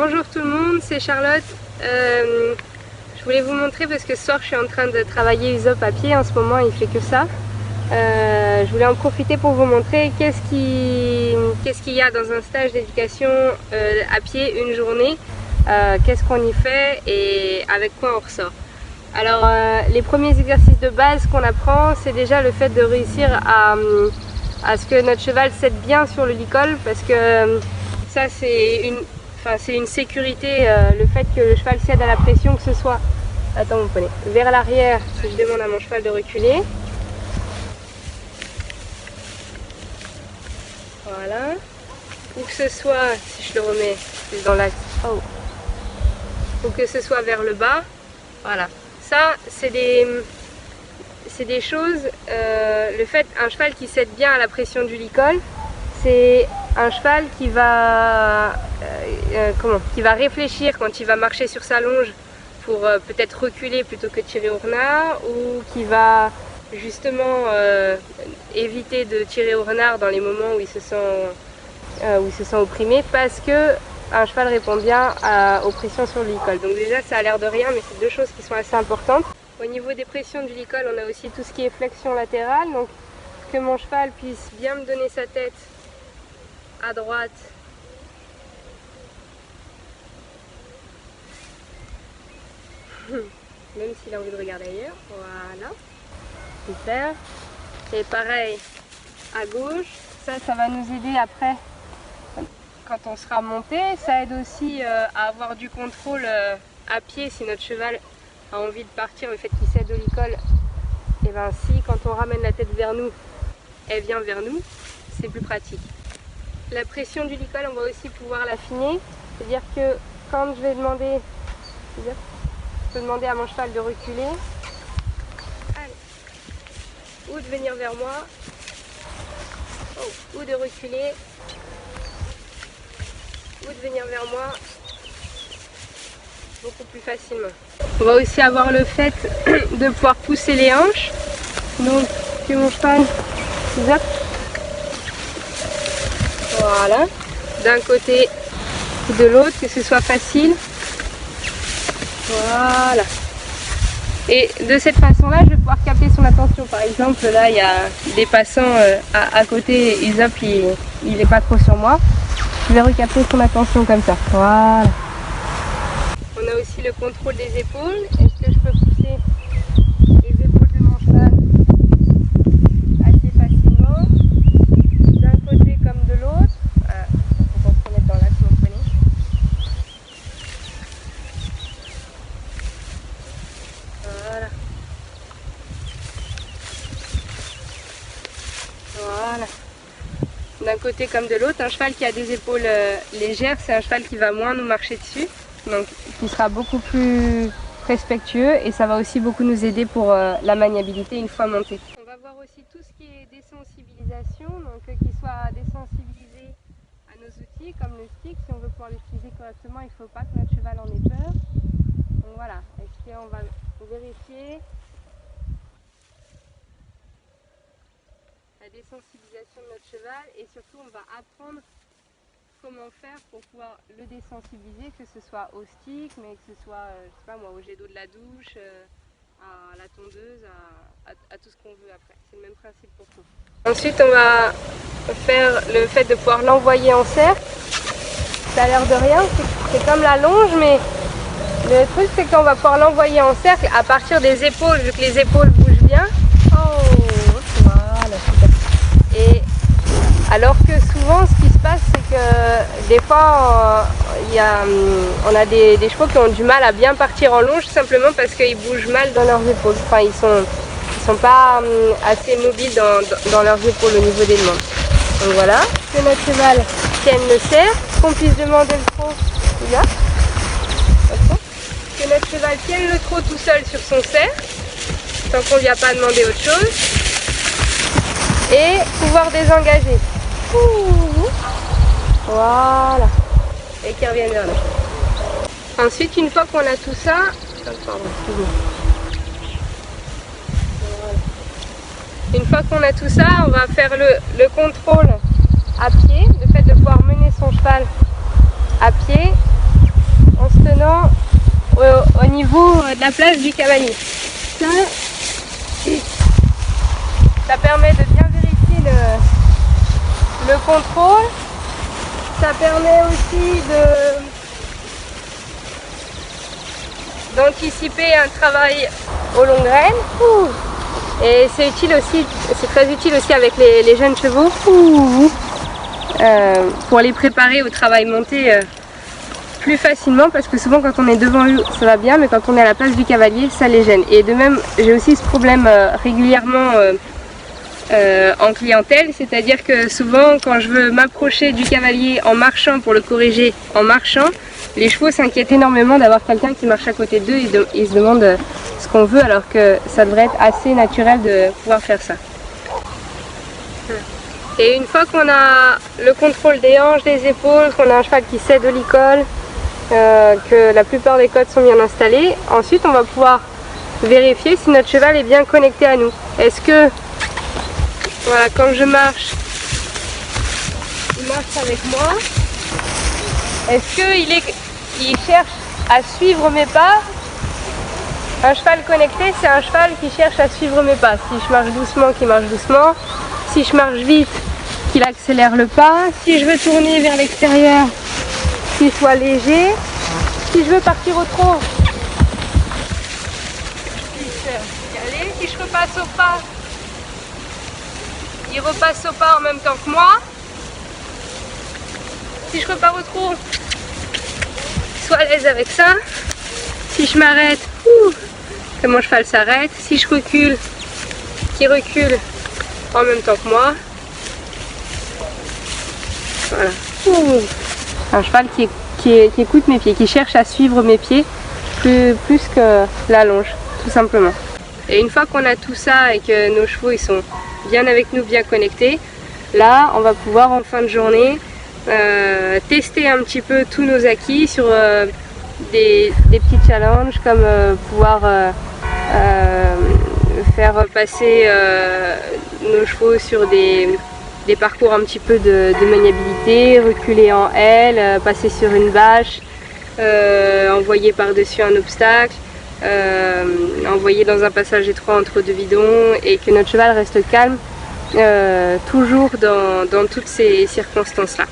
Bonjour tout le monde, c'est Charlotte. Je voulais vous montrer parce que ce soir je suis en train de travailler Usopp à pied. En ce moment il fait que ça. Je voulais en profiter pour vous montrer qu'est-ce qu'il y a dans un stage d'éducation à pied une journée, qu'est-ce qu'on y fait et avec quoi on ressort. Alors les premiers exercices de base qu'on apprend, c'est déjà le fait de réussir à ce que notre cheval cède bien sur le licol, parce que ça c'est une sécurité, le fait que le cheval cède à la pression, que ce soit, attends mon poney, vers l'arrière, si je demande à mon cheval de reculer. Voilà. Ou que ce soit, si je le remets plus dans l'axe, oh. Ou que ce soit vers le bas. Voilà. Ça, c'est des choses, le fait, un cheval qui cède bien à la pression du licol, c'est un cheval qui va réfléchir quand il va marcher sur sa longe pour peut-être reculer plutôt que tirer au renard, ou qui va justement éviter de tirer au renard dans les moments où il se sent opprimé, parce que un cheval répond bien aux pressions sur le licol. Donc déjà ça a l'air de rien, mais c'est deux choses qui sont assez importantes. Au niveau des pressions du licol, on a aussi tout ce qui est flexion latérale, donc que mon cheval puisse bien me donner sa tête à droite même s'il a envie de regarder ailleurs. Voilà, super. Et pareil à gauche, ça va nous aider après quand on sera monté. Ça aide aussi à avoir du contrôle à pied si notre cheval a envie de partir, le fait qu'il cède au licol. Et bien si quand on ramène la tête vers nous, elle vient vers nous, c'est plus pratique. La pression du licol, on va aussi pouvoir l'affiner, c'est-à-dire que quand je vais demander, à mon cheval de reculer, allez, ou de venir vers moi, ou de reculer, ou de venir vers moi, beaucoup plus facilement. On va aussi avoir le fait de pouvoir pousser les hanches, donc que mon cheval, zap, voilà, d'un côté ou de l'autre, que ce soit facile. Voilà. Et de cette façon-là, je vais pouvoir capter son attention. Par exemple, là, il y a des passants à côté, Usopp, il n'est pas trop sur moi. Je vais recapter son attention comme ça. Voilà. On a aussi le contrôle des épaules. Est-ce que je peux pousser les épaules de mon cheval assez facilement, d'un côté comme de l'autre? On va se remettre dans l'axe, mon poney. Voilà. Voilà. D'un côté comme de l'autre. Un cheval qui a des épaules légères, c'est un cheval qui va moins nous marcher dessus, donc qui sera beaucoup plus respectueux, et ça va aussi beaucoup nous aider pour la maniabilité une fois monté. On va voir aussi tout ce qui est désensibilisation, donc qu'il soit désensibilisé à nos outils comme le stick. Si on veut pouvoir l'utiliser correctement, il ne faut pas que notre cheval en ait peur. Donc voilà, est-ce qu'on va vérifier la désensibilisation de notre cheval, et surtout on va apprendre comment faire pour pouvoir le désensibiliser, que ce soit au stick, mais que ce soit, je sais pas moi, au jet d'eau de la douche, à la tondeuse, à tout ce qu'on veut après. C'est le même principe pour tout. Ensuite on va faire le fait de pouvoir l'envoyer en cercle. Ça a l'air de rien, c'est comme la longe, mais le truc c'est qu'on va pouvoir l'envoyer en cercle à partir des épaules, vu que les épaules bougent bien. Oh, voilà, super. Et alors que souvent ce qui se passe, c'est que des fois on a des chevaux qui ont du mal à bien partir en longe, simplement parce qu'ils bougent mal dans leurs épaules. Enfin, ils sont pas assez mobiles dans leurs épaules au niveau des membres. Donc voilà, que notre cheval tienne le cercle, qu'on puisse demander le trot là. Que notre cheval tienne le trot tout seul sur son cercle, tant qu'on ne lui a pas demandé autre chose, et pouvoir désengager. Voilà, et qu'il revienne vers nous. Ensuite, une fois qu'on a tout ça, une fois qu'on a tout ça, on va faire le contrôle à pied, le fait de pouvoir mener son cheval à pied niveau de la place du cavalier. Ça permet de bien vérifier le contrôle. Ça permet aussi d'anticiper un travail aux longues graines. Et c'est utile aussi, c'est très utile aussi avec les jeunes chevaux pour les préparer au travail monté plus facilement, parce que souvent quand on est devant eux ça va bien, mais quand on est à la place du cavalier ça les gêne. Et de même j'ai aussi ce problème régulièrement en clientèle, c'est-à-dire que souvent quand je veux m'approcher du cavalier en marchant pour le corriger en marchant, les chevaux s'inquiètent énormément d'avoir quelqu'un qui marche à côté d'eux et ils se demandent ce qu'on veut, alors que ça devrait être assez naturel de pouvoir faire ça. Et une fois qu'on a le contrôle des hanches, des épaules, qu'on a un cheval qui sait de l'icole, que la plupart des codes sont bien installés, ensuite on va pouvoir vérifier si notre cheval est bien connecté à nous. Est-ce que, voilà, quand je marche, il marche avec moi? Est-ce qu'il cherche à suivre mes pas? Un cheval connecté, c'est un cheval qui cherche à suivre mes pas. Si je marche doucement, qu'il marche doucement. Si je marche vite, qu'il accélère le pas. Si je veux tourner vers l'extérieur, qu'il soit léger. Si je veux partir au trot, je puisse y aller. Si je repasse au pas, il repasse au pas en même temps que moi. Si je repars au trot, qu'il soit à l'aise avec ça. Si je m'arrête, que mon cheval s'arrête. Si je recule, qu'il recule en même temps que moi. Voilà. Un cheval qui écoute mes pieds, qui cherche à suivre mes pieds plus que la longe, tout simplement. Et une fois qu'on a tout ça et que nos chevaux ils sont bien avec nous, bien connectés, là on va pouvoir en fin de journée tester un petit peu tous nos acquis sur des petits challenges, comme pouvoir faire passer nos chevaux sur des parcours un petit peu de maniabilité, reculer en L, passer sur une bâche, envoyer par-dessus un obstacle, envoyer dans un passage étroit entre deux bidons, et que notre cheval reste calme toujours dans toutes ces circonstances-là.